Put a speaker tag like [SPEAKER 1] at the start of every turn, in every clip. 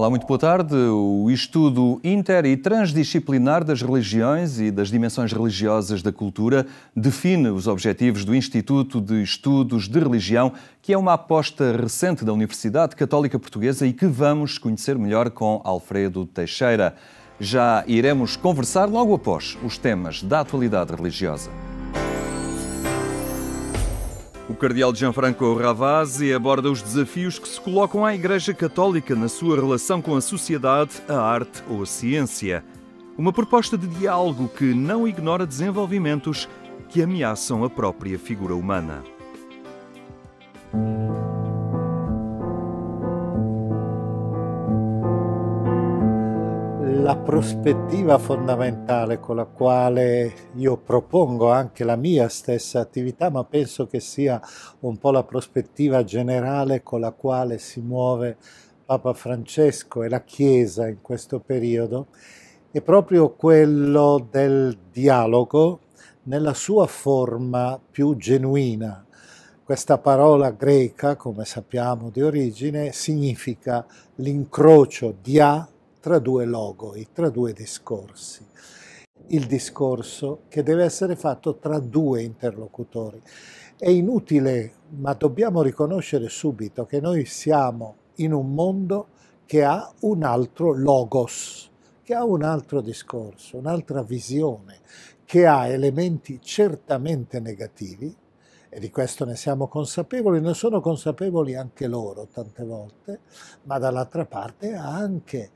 [SPEAKER 1] Olá, muito boa tarde. O estudo inter e transdisciplinar das religiões e das dimensões religiosas da cultura define os objetivos do Instituto de Estudos de Religião, que é uma aposta recente da Universidade Católica Portuguesa e que vamos conhecer melhor com Alfredo Teixeira. Já iremos conversar logo após os temas da atualidade religiosa. O cardeal Gianfranco Ravasi aborda os desafios que se colocam à Igreja Católica na sua relação com a sociedade, a arte ou a ciência. Uma proposta de diálogo que não ignora desenvolvimentos que ameaçam a própria figura humana.
[SPEAKER 2] La prospettiva fondamentale con la quale io propongo anche la mia stessa attività, ma penso che sia un po' la prospettiva generale con la quale si muove Papa Francesco e la Chiesa in questo periodo, è proprio quello del dialogo nella sua forma più genuina. Questa parola greca, come sappiamo di origine, significa l'incrocio dia tra due logoi, tra due discorsi. Il discorso che deve essere fatto tra due interlocutori. È inutile, ma dobbiamo riconoscere subito che noi siamo in un mondo che ha un altro logos, che ha un altro discorso, un'altra visione, che ha elementi certamente negativi, e di questo ne siamo consapevoli, ne sono consapevoli anche loro tante volte, ma dall'altra parte ha anche,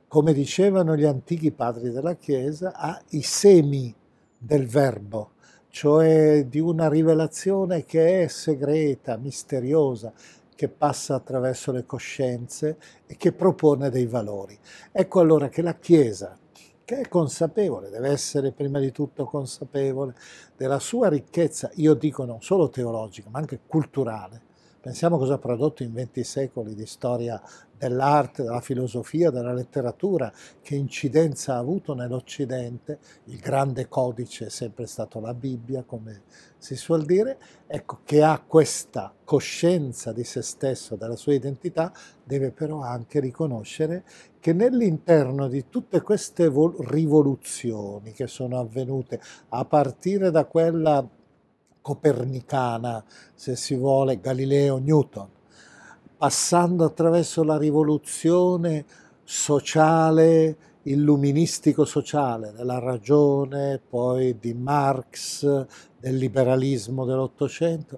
[SPEAKER 2] come dicevano gli antichi padri della Chiesa, ha i semi del verbo, cioè di una rivelazione che è segreta, misteriosa, che passa attraverso le coscienze e che propone dei valori. Ecco allora che la Chiesa, che è consapevole, deve essere prima di tutto consapevole della sua ricchezza, io dico non solo teologica, ma anche culturale. Pensiamo cosa ha prodotto in 20 secoli di storia dell'arte, della filosofia, della letteratura, che incidenza ha avuto nell'Occidente. Il grande codice è sempre stato la Bibbia, come si suol dire. Ecco, che ha questa coscienza di se stesso, della sua identità, deve però anche riconoscere che nell'interno di tutte queste rivoluzioni che sono avvenute, a partire da quella copernicana, se si vuole, Galileo Newton, passando attraverso la rivoluzione sociale, illuministico-sociale della ragione, poi di Marx, del liberalismo dell'Ottocento,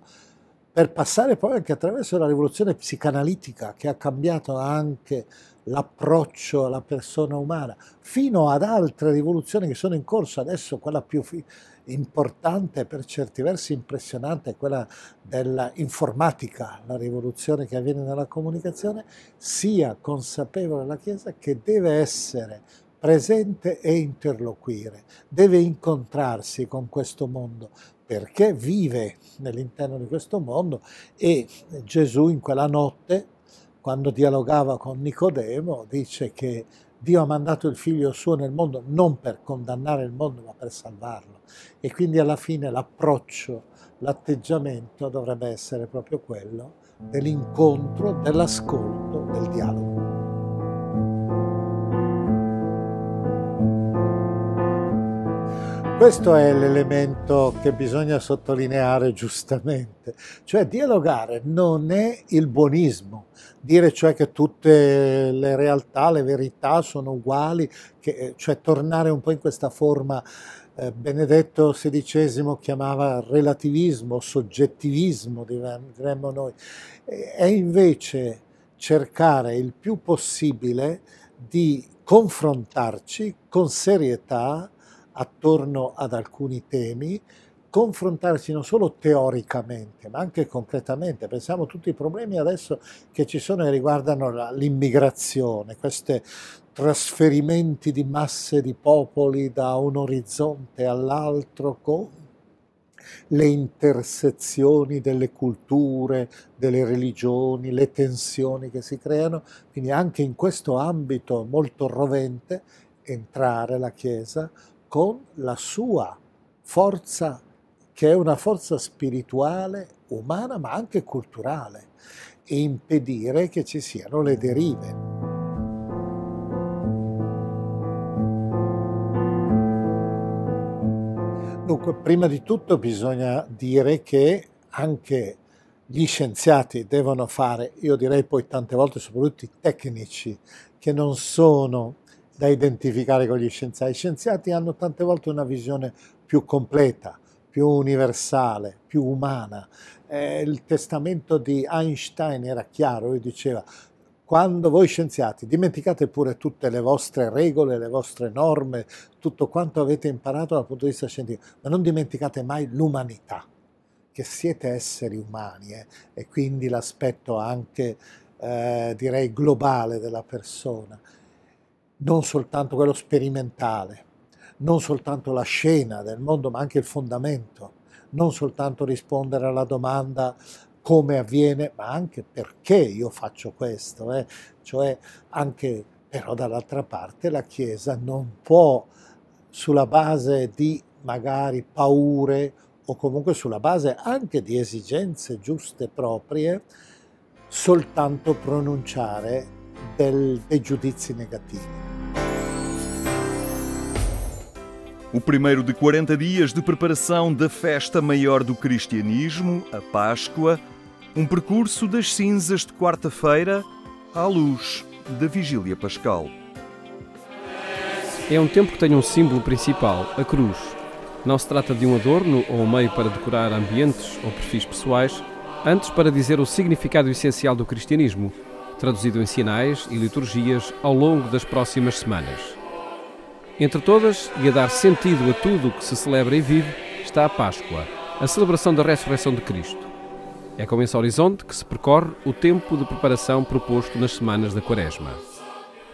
[SPEAKER 2] per passare poi anche attraverso la rivoluzione psicanalitica che ha cambiato anche l'approccio alla persona umana, fino ad altre rivoluzioni che sono in corso. Adesso quella più importante, per certi versi impressionante, è quella dell'informatica, la rivoluzione che avviene nella comunicazione. Sia consapevole la Chiesa che deve essere presente e interloquire, deve incontrarsi con questo mondo, perché vive nell'interno di questo mondo, e Gesù in quella notte, quando dialogava con Nicodemo, dice che Dio ha mandato il Figlio suo nel mondo non per condannare il mondo, ma per salvarlo. E quindi alla fine l'approccio, l'atteggiamento dovrebbe essere proprio quello dell'incontro, dell'ascolto, del dialogo. Questo è l'elemento che bisogna sottolineare giustamente, cioè dialogare non è il buonismo, dire cioè che tutte le realtà, le verità sono uguali, cioè tornare un po' in questa forma Benedetto XVI chiamava relativismo, soggettivismo, diremmo noi, è invece cercare il più possibile di confrontarci con serietà attorno ad alcuni temi, confrontarci non solo teoricamente, ma anche concretamente. Pensiamo a tutti i problemi adesso che ci sono e riguardano l'immigrazione, questi trasferimenti di masse di popoli da un orizzonte all'altro, con le intersezioni delle culture, delle religioni, le tensioni che si creano. Quindi anche in questo ambito molto rovente entrare la Chiesa con la sua forza, che è una forza spirituale, umana, ma anche culturale, e impedire che ci siano le derive. Dunque, prima di tutto bisogna dire che anche gli scienziati devono fare, io direi poi tante volte soprattutto i tecnici, che non sono da identificare con gli scienziati. Gli scienziati hanno tante volte una visione più completa, più universale, più umana. Il testamento di Einstein era chiaro, lui diceva: quando voi scienziati dimenticate pure tutte le vostre regole, le vostre norme, tutto quanto avete imparato dal punto di vista scientifico, ma non dimenticate mai l'umanità, che siete esseri umani, e quindi l'aspetto anche, direi, globale della persona, non soltanto quello sperimentale, non soltanto la scena del mondo, ma anche il fondamento, non soltanto rispondere alla domanda come avviene, ma anche perché io faccio questo, cioè anche, però dall'altra parte la Chiesa non può, sulla base di magari paure o comunque sulla base anche di esigenze giuste proprie, soltanto pronunciare dei giudizi negativi.
[SPEAKER 1] O primeiro de 40 dias de preparação da festa maior do cristianismo, a Páscoa, percurso das cinzas de quarta-feira à luz da Vigília Pascal.
[SPEAKER 3] É um tempo que tem um símbolo principal, a cruz. Não se trata de um adorno ou um meio para decorar ambientes ou perfis pessoais, antes para dizer o significado essencial do cristianismo, traduzido em sinais e liturgias ao longo das próximas semanas. Entre todas, e a dar sentido a tudo o que se celebra e vive, está a Páscoa, a celebração da ressurreição de Cristo. É com esse horizonte que se percorre o tempo de preparação proposto nas semanas da Quaresma.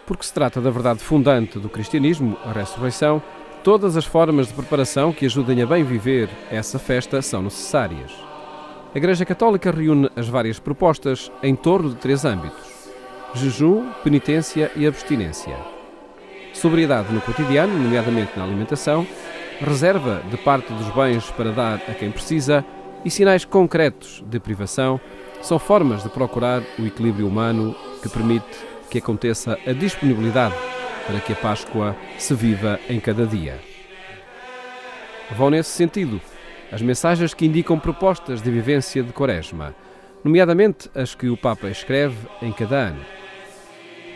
[SPEAKER 3] Porque se trata da verdade fundante do cristianismo, a ressurreição, todas as formas de preparação que ajudem a bem viver essa festa são necessárias. A Igreja Católica reúne as várias propostas em torno de 3 âmbitos: jejum, penitência e abstinência. Sobriedade no cotidiano, nomeadamente na alimentação, reserva de parte dos bens para dar a quem precisa e sinais concretos de privação são formas de procurar o equilíbrio humano que permite que aconteça a disponibilidade para que a Páscoa se viva em cada dia. Vão nesse sentido as mensagens que indicam propostas de vivência de Quaresma, nomeadamente as que o Papa escreve em cada ano.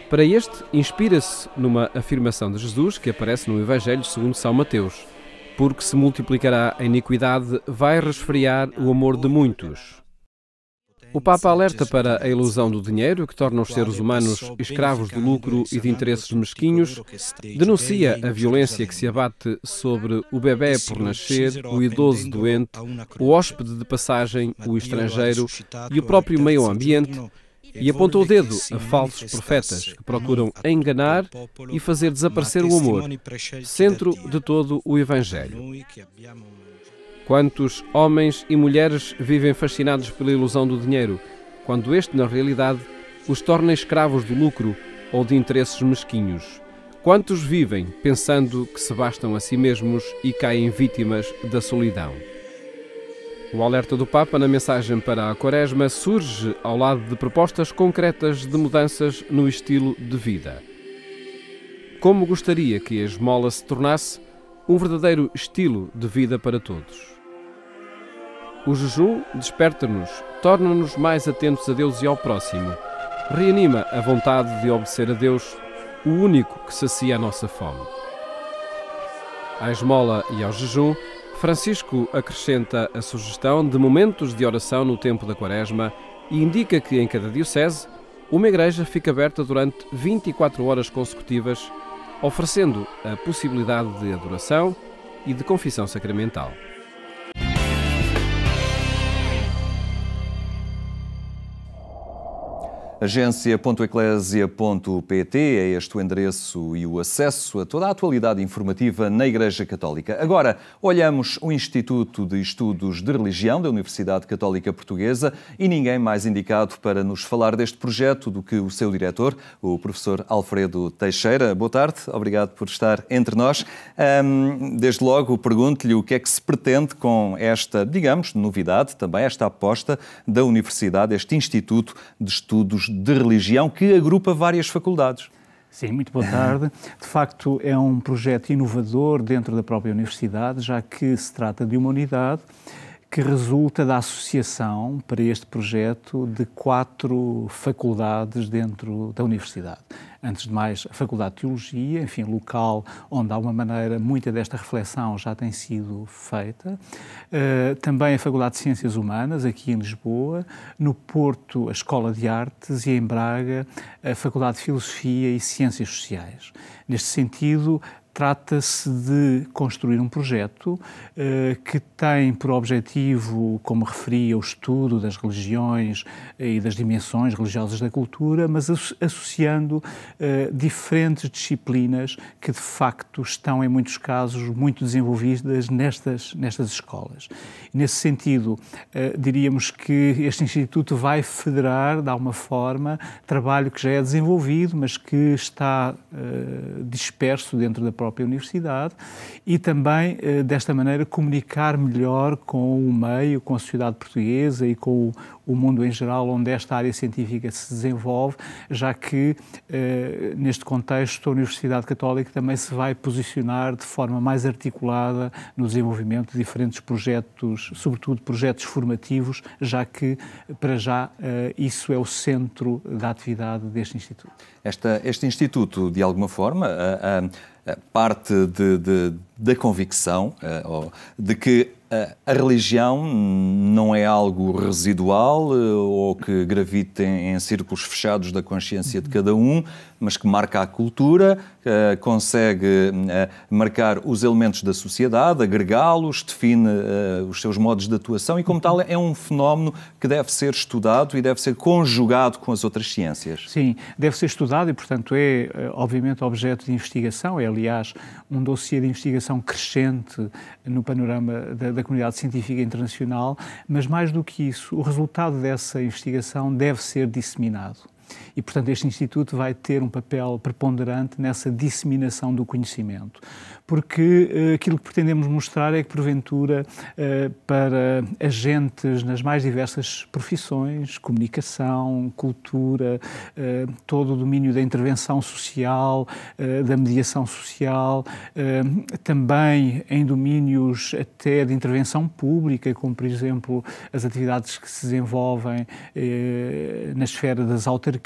[SPEAKER 3] Para este, inspira-se numa afirmação de Jesus que aparece no Evangelho segundo São Mateus: porque se multiplicará a iniquidade, vai resfriar o amor de muitos. O Papa alerta para a ilusão do dinheiro, que torna os seres humanos escravos do lucro e de interesses mesquinhos, denuncia a violência que se abate sobre o bebé por nascer, o idoso doente, o hóspede de passagem, o estrangeiro e o próprio meio ambiente, e aponta o dedo a falsos profetas que procuram enganar e fazer desaparecer o amor, centro de todo o Evangelho. Quantos homens e mulheres vivem fascinados pela ilusão do dinheiro, quando este, na realidade, os torna escravos do lucro ou de interesses mesquinhos? Quantos vivem pensando que se bastam a si mesmos e caem vítimas da solidão? O alerta do Papa na mensagem para a Quaresma surge ao lado de propostas concretas de mudanças no estilo de vida. Como gostaria que a esmola se tornasse um verdadeiro estilo de vida para todos. O jejum desperta-nos, torna-nos mais atentos a Deus e ao próximo, reanima a vontade de obedecer a Deus, o único que sacia a nossa fome. À esmola e ao jejum, Francisco acrescenta a sugestão de momentos de oração no tempo da Quaresma e indica que em cada diocese uma igreja fica aberta durante 24 horas consecutivas, oferecendo a possibilidade de adoração e de confissão sacramental.
[SPEAKER 1] Agência.eclésia.pt é este o endereço e o acesso a toda a atualidade informativa na Igreja Católica. Agora, olhamos o Instituto de Estudos de Religião da Universidade Católica Portuguesa e ninguém mais indicado para nos falar deste projeto do que o seu diretor, o professor Alfredo Teixeira. Boa tarde, obrigado por estar entre nós. Desde logo, pergunto-lhe o que é que se pretende com esta, digamos, novidade, também esta aposta da Universidade, este Instituto de Estudos de Religião, que agrupa várias faculdades.
[SPEAKER 4] Sim, muito boa tarde. De facto, é um projeto inovador dentro da própria universidade, já que se trata de uma unidade que resulta da associação para este projeto de 4 faculdades dentro da universidade. Antes de mais, a Faculdade de Teologia, enfim, local onde, de alguma maneira, muita desta reflexão já tem sido feita. Também a Faculdade de Ciências Humanas, aqui em Lisboa. No Porto, a Escola de Artes e, em Braga, a Faculdade de Filosofia e Ciências Sociais. Neste sentido, trata-se de construir um projeto que tem por objetivo, como referia, o estudo das religiões e das dimensões religiosas da cultura, mas associando diferentes disciplinas que, de facto, estão, em muitos casos, muito desenvolvidas nestas escolas. E, nesse sentido, diríamos que este Instituto vai federar, de alguma forma, trabalho que já é desenvolvido, mas que está disperso dentro da própria universidade e também, desta maneira, comunicar melhor com o meio, com a sociedade portuguesa e com o mundo em geral onde esta área científica se desenvolve, já que, neste contexto, a Universidade Católica também se vai posicionar de forma mais articulada no desenvolvimento de diferentes projetos, sobretudo projetos formativos, já que, para já, isso é o centro da atividade deste Instituto.
[SPEAKER 1] Este Instituto, de alguma forma, parte da convicção de que a religião não é algo residual ou que gravita em círculos fechados da consciência de cada um, mas que marca a cultura, consegue marcar os elementos da sociedade, agregá-los, define os seus modos de atuação e, como tal, é um fenómeno que deve ser estudado e deve ser conjugado com as outras ciências.
[SPEAKER 4] Sim, deve ser estudado e, portanto, é obviamente objeto de investigação, é, aliás, um dossiê de investigação crescente no panorama da comunidade científica internacional, mas mais do que isso, o resultado dessa investigação deve ser disseminado. E, portanto, este Instituto vai ter um papel preponderante nessa disseminação do conhecimento. Porque aquilo que pretendemos mostrar é que, porventura, para agentes nas mais diversas profissões, comunicação, cultura, todo o domínio da intervenção social, da mediação social, também em domínios até de intervenção pública, como, por exemplo, as atividades que se desenvolvem na esfera das autarquias,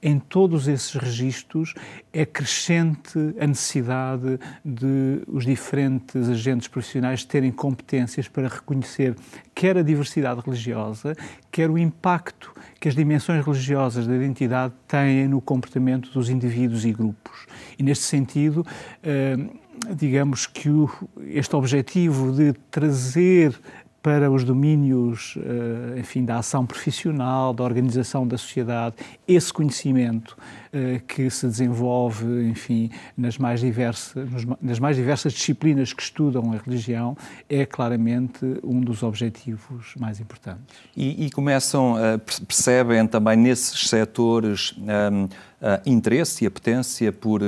[SPEAKER 4] em todos esses registros é crescente a necessidade de os diferentes agentes profissionais terem competências para reconhecer quer a diversidade religiosa, quer o impacto que as dimensões religiosas da identidade têm no comportamento dos indivíduos e grupos. E, neste sentido, digamos que este objetivo de trazer para os domínios, enfim, da ação profissional, da organização da sociedade, esse conhecimento que se desenvolve, enfim, nas mais diversas disciplinas que estudam a religião, é claramente um dos objetivos mais importantes.
[SPEAKER 1] E percebem também nesses setores interesse e apetência por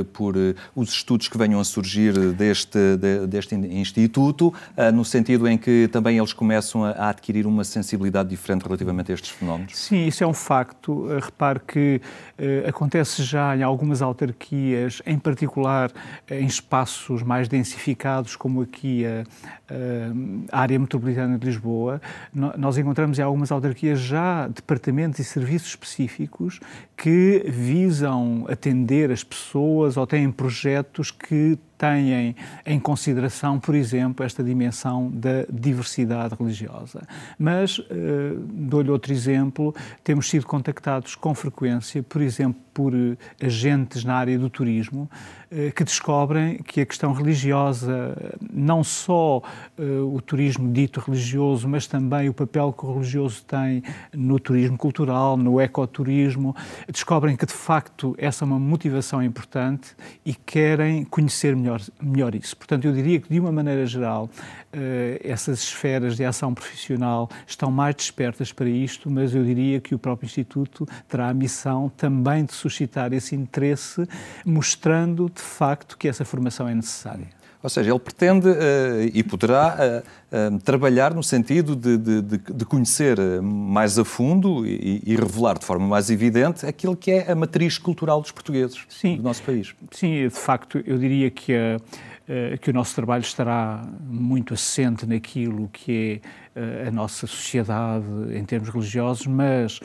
[SPEAKER 1] os estudos que venham a surgir deste Instituto, no sentido em que também eles começam a adquirir uma sensibilidade diferente relativamente a estes fenómenos?
[SPEAKER 4] Sim, isso é um facto. Repare que acontece já em algumas autarquias, em particular em espaços mais densificados, como aqui a área metropolitana de Lisboa. Nós encontramos em algumas autarquias já departamentos e serviços específicos que visam atender as pessoas ou têm projetos que têm em consideração, por exemplo, esta dimensão da diversidade religiosa. Mas, dou-lhe outro exemplo, temos sido contactados com frequência, por exemplo, por agentes na área do turismo, que descobrem que a questão religiosa, não só o turismo dito religioso, mas também o papel que o religioso tem no turismo cultural, no ecoturismo, descobrem que, de facto, essa é uma motivação importante e querem conhecer melhor isso. Portanto, eu diria que, de uma maneira geral, essas esferas de ação profissional estão mais despertas para isto, mas eu diria que o próprio Instituto terá a missão também de suscitar esse interesse, mostrando, de facto, que essa formação é necessária.
[SPEAKER 1] Ou seja, ele pretende e poderá trabalhar no sentido de conhecer mais a fundo e revelar de forma mais evidente aquilo que é a matriz cultural dos portugueses, do nosso país.
[SPEAKER 4] Sim, de facto, eu diria que o nosso trabalho estará muito assente naquilo que é a nossa sociedade em termos religiosos, mas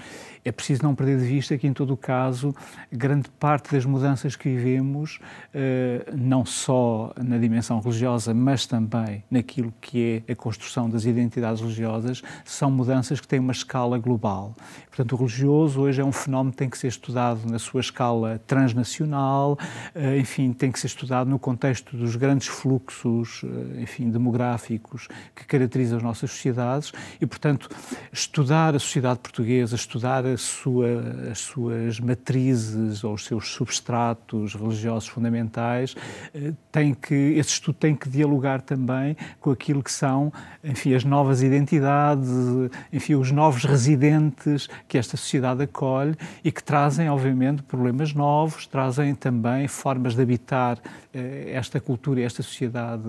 [SPEAKER 4] é preciso não perder de vista que, em todo o caso, grande parte das mudanças que vivemos, não só na dimensão religiosa, mas também naquilo que é a construção das identidades religiosas, são mudanças que têm uma escala global. Portanto, o religioso hoje é um fenómeno que tem que ser estudado na sua escala transnacional, enfim, tem que ser estudado no contexto dos grandes fluxos, enfim, demográficos que caracterizam as nossas sociedades e, portanto, estudar a sociedade portuguesa, estudar as suas matrizes ou os seus substratos religiosos fundamentais, esse estudo tem que dialogar também com aquilo que são, enfim, as novas identidades, enfim, os novos residentes que esta sociedade acolhe e que trazem, obviamente, problemas novos, trazem também formas de habitar esta cultura e esta sociedade,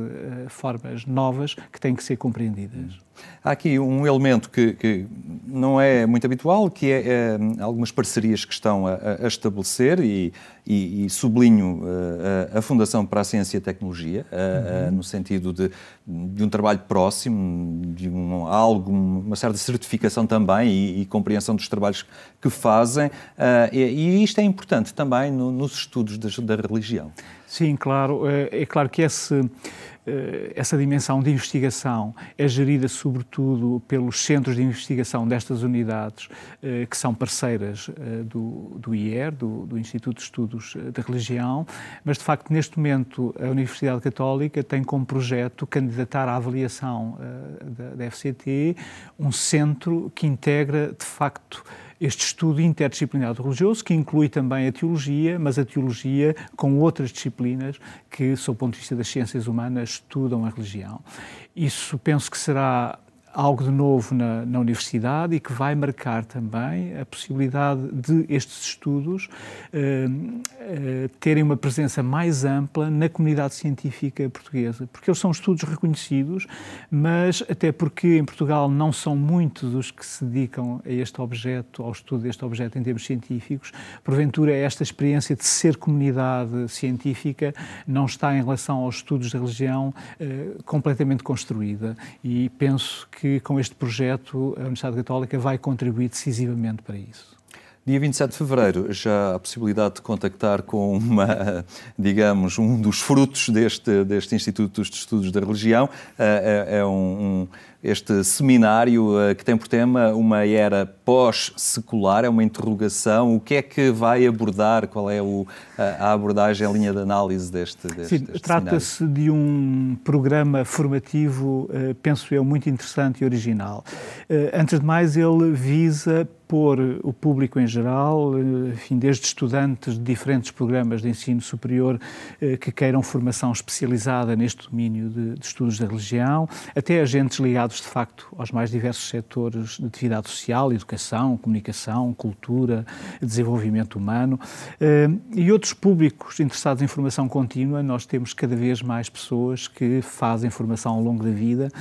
[SPEAKER 4] formas novas que têm que ser compreendidas.
[SPEAKER 1] Há aqui um elemento que não é muito habitual, que é algumas parcerias que estão a estabelecer e sublinho a Fundação para a Ciência e a Tecnologia, no sentido de um trabalho próximo, de uma certa certificação também e compreensão dos trabalhos que fazem, e isto é importante também nos estudos da religião.
[SPEAKER 4] Sim, claro. É claro que essa dimensão de investigação é gerida sobretudo pelos centros de investigação destas unidades que são parceiras do IER, do Instituto de Estudos da Religião, mas de facto neste momento a Universidade Católica tem como projeto candidatar à avaliação da FCT um centro que integra de facto este estudo interdisciplinar do religioso, que inclui também a teologia, mas a teologia com outras disciplinas que, sob o ponto de vista das ciências humanas, estudam a religião. Isso penso que será algo de novo na universidade e que vai marcar também a possibilidade de estes estudos terem uma presença mais ampla na comunidade científica portuguesa, porque eles são estudos reconhecidos, mas até porque em Portugal não são muitos os que se dedicam a este objeto, ao estudo deste objeto em termos científicos, porventura esta experiência de ser comunidade científica não está em relação aos estudos da religião completamente construída e penso que com este projeto a Universidade Católica vai contribuir decisivamente para isso.
[SPEAKER 1] Dia 27 de fevereiro, já há a possibilidade de contactar com digamos, um dos frutos deste Instituto de Estudos da Religião. Este seminário que tem por tema uma era pós-secular, é uma interrogação. O que é que vai abordar? Qual é a abordagem, a linha de análise deste seminário?
[SPEAKER 4] Trata-se de um programa formativo, penso eu, muito interessante e original. Antes de mais, ele visa pôr o público em geral, enfim, desde estudantes de diferentes programas de ensino superior que queiram formação especializada neste domínio de estudos da religião, até agentes ligados, de facto, aos mais diversos setores de atividade social, educação, comunicação, cultura, desenvolvimento humano e outros públicos interessados em formação contínua. Nós temos cada vez mais pessoas que fazem formação ao longo da vida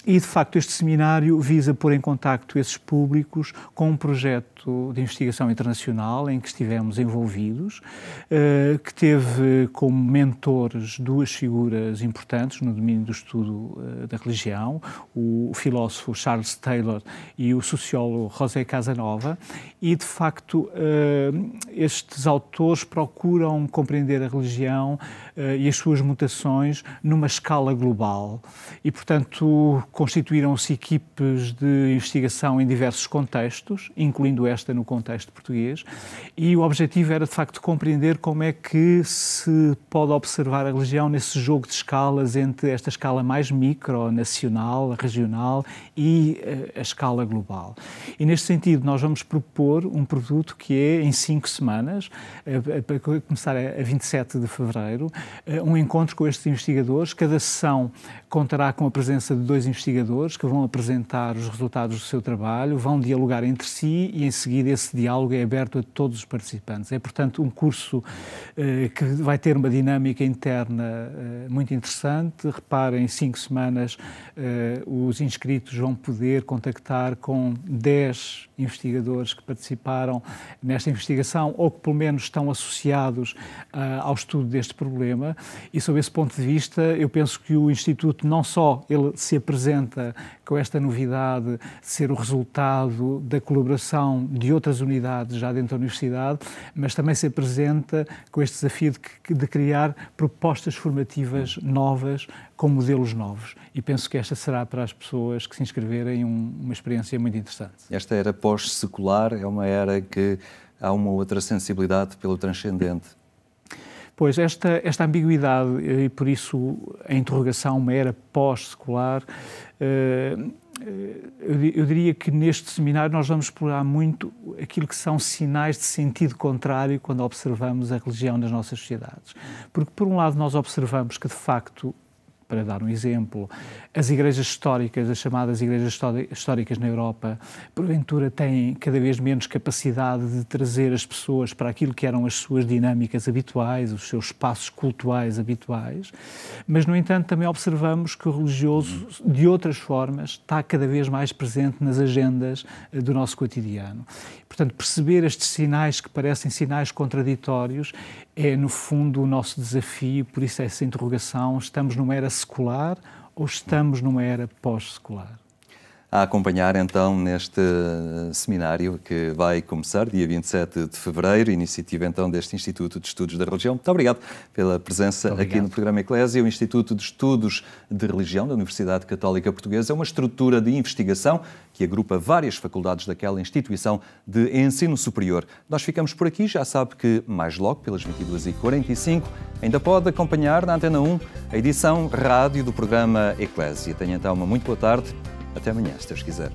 [SPEAKER 4] e, de facto, este seminário visa pôr em contacto esses públicos com um projeto de investigação internacional em que estivemos envolvidos, que teve como mentores duas figuras importantes no domínio do estudo da religião, o filósofo Charles Taylor e o sociólogo José Casanova, e, de facto, estes autores procuram compreender a religião e as suas mutações numa escala global e, portanto, constituíram-se equipes de investigação em diversos contextos, incluindo esta no contexto português, e o objetivo era, de facto, compreender como é que se pode observar a religião nesse jogo de escalas entre esta escala mais micro, nacional, regional e a escala global. E, neste sentido, nós vamos propor um produto que é, em 5 semanas, para começar a 27 de fevereiro, um encontro com estes investigadores. Cada sessão contará com a presença de 2 investigadores investigadores que vão apresentar os resultados do seu trabalho, vão dialogar entre si e, em seguida, esse diálogo é aberto a todos os participantes. É, portanto, um curso que vai ter uma dinâmica interna muito interessante. Reparem, em 5 semanas os inscritos vão poder contactar com 10 investigadores que participaram nesta investigação ou que, pelo menos, estão associados ao estudo deste problema. E, sob esse ponto de vista, eu penso que o Instituto não só ele se apresenta com esta novidade de ser o resultado da colaboração de outras unidades já dentro da universidade, mas também se apresenta com este desafio de criar propostas formativas novas com modelos novos. E penso que esta será para as pessoas que se inscreverem uma experiência muito interessante.
[SPEAKER 1] Esta era pós-secular é uma era que há uma outra sensibilidade pelo transcendente.
[SPEAKER 4] Pois, esta ambiguidade e, por isso, a interrogação, uma era pós-secular, eu diria que neste seminário nós vamos explorar muito aquilo que são sinais de sentido contrário quando observamos a religião nas nossas sociedades. Porque, por um lado, nós observamos que, de facto, para dar um exemplo, as igrejas históricas, as chamadas igrejas históricas na Europa, porventura têm cada vez menos capacidade de trazer as pessoas para aquilo que eram as suas dinâmicas habituais, os seus espaços cultuais habituais, mas, no entanto, também observamos que o religioso, de outras formas, está cada vez mais presente nas agendas do nosso cotidiano. Portanto, perceber estes sinais que parecem sinais contraditórios é, no fundo, o nosso desafio, por isso essa interrogação: estamos numa era secular ou estamos numa era pós-secular?
[SPEAKER 1] A acompanhar, então, neste seminário que vai começar dia 27 de fevereiro, iniciativa, então, deste Instituto de Estudos da Religião. Muito obrigado pela presença aqui no programa Eclésia. O Instituto de Estudos de Religião da Universidade Católica Portuguesa é uma estrutura de investigação que agrupa várias faculdades daquela instituição de ensino superior. Nós ficamos por aqui. Já sabe que, mais logo, pelas 22h45, ainda pode acompanhar na Antena 1 a edição rádio do programa Eclésia. Tenha, então, uma muito boa tarde. Até amanhã, se Deus quiser.